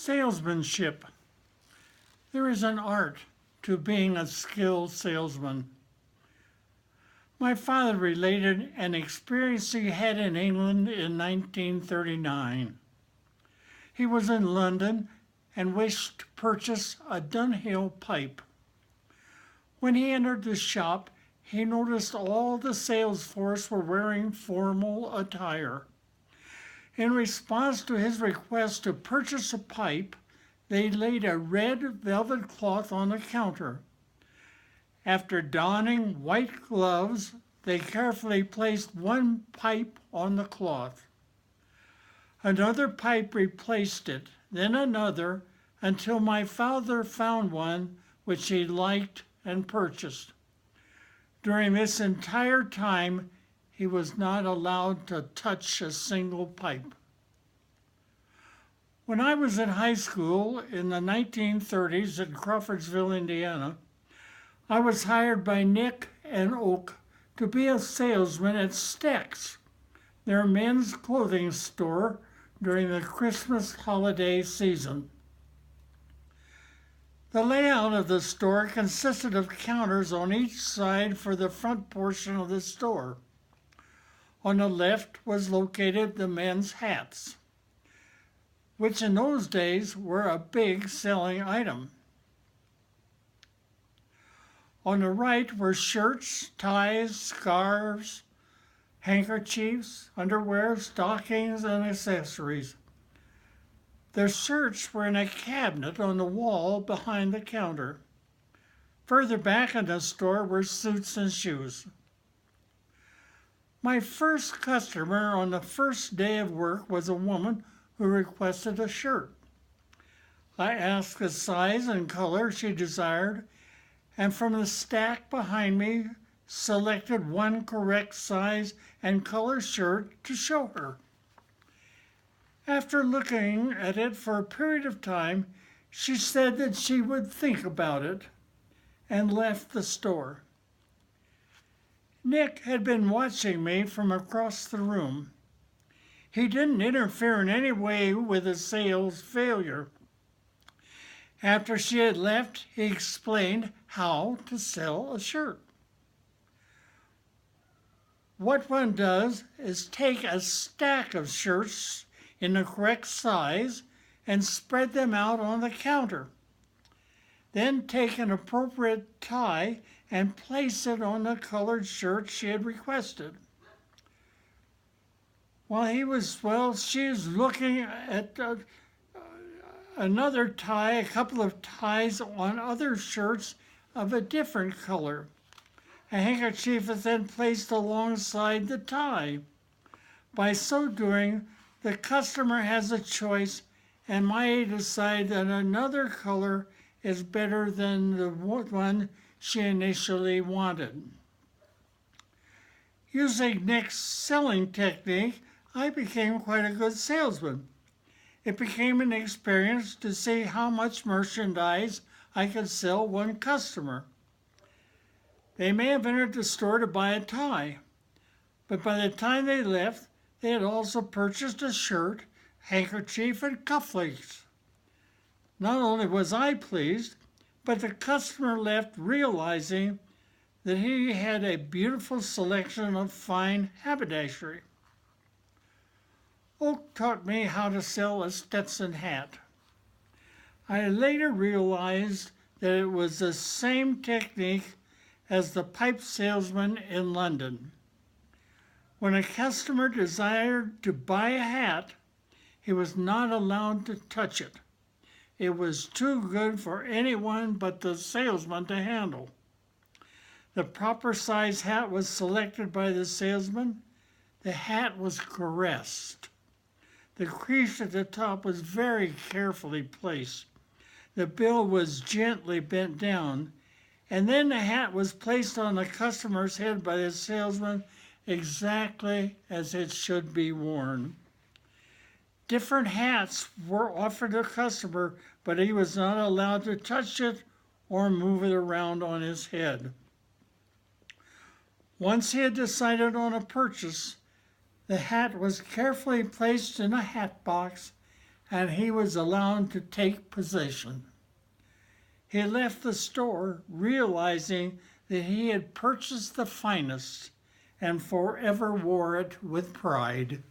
Salesmanship. There is an art to being a skilled salesman. My father related an experience he had in England in 1939. He was in London and wished to purchase a Dunhill pipe. When he entered the shop, he noticed all the sales force were wearing formal attire. In response to his request to purchase a pipe, they laid a red velvet cloth on the counter. After donning white gloves, they carefully placed one pipe on the cloth. Another pipe replaced it, then another, until my father found one which he liked and purchased. During this entire time, he was not allowed to touch a single pipe. When I was in high school in the 1930s in Crawfordsville, Indiana, I was hired by Nick and Oak to be a salesman at Stack's, their men's clothing store, during the Christmas holiday season. The layout of the store consisted of counters on each side for the front portion of the store. On the left was located the men's hats, which in those days were a big selling item. On the right were shirts, ties, scarves, handkerchiefs, underwear, stockings, and accessories. The shirts were in a cabinet on the wall behind the counter. Further back in the store were suits and shoes. My first customer on the first day of work was a woman who requested a shirt. I asked the size and color she desired, and from the stack behind me selected one correct size and color shirt to show her. After looking at it for a period of time, she said that she would think about it and left the store. Nick had been watching me from across the room. He didn't interfere in any way with the sales failure. After she had left, he explained how to sell a shirt. What one does is take a stack of shirts in the correct size and spread them out on the counter. Then take an appropriate tie and place it on the colored shirt she had requested. She was looking at another tie, a couple of ties on other shirts of a different color. A handkerchief is then placed alongside the tie. By so doing, the customer has a choice and might decide that another color is better than the one she initially wanted. Using Nick's selling technique, I became quite a good salesman. It became an experience to see how much merchandise I could sell one customer. They may have entered the store to buy a tie, but by the time they left, they had also purchased a shirt, handkerchief, and cufflinks. Not only was I pleased, but the customer left realizing that he had a beautiful selection of fine haberdashery. Oak taught me how to sell a Stetson hat. I later realized that it was the same technique as the pipe salesman in London. When a customer desired to buy a hat, he was not allowed to touch it. It was too good for anyone but the salesman to handle. The proper size hat was selected by the salesman. The hat was caressed. The crease at the top was very carefully placed. The bill was gently bent down, and then the hat was placed on the customer's head by the salesman exactly as it should be worn. Different hats were offered to the customer, but he was not allowed to touch it or move it around on his head. Once he had decided on a purchase, the hat was carefully placed in a hat box and he was allowed to take possession. He left the store realizing that he had purchased the finest and forever wore it with pride.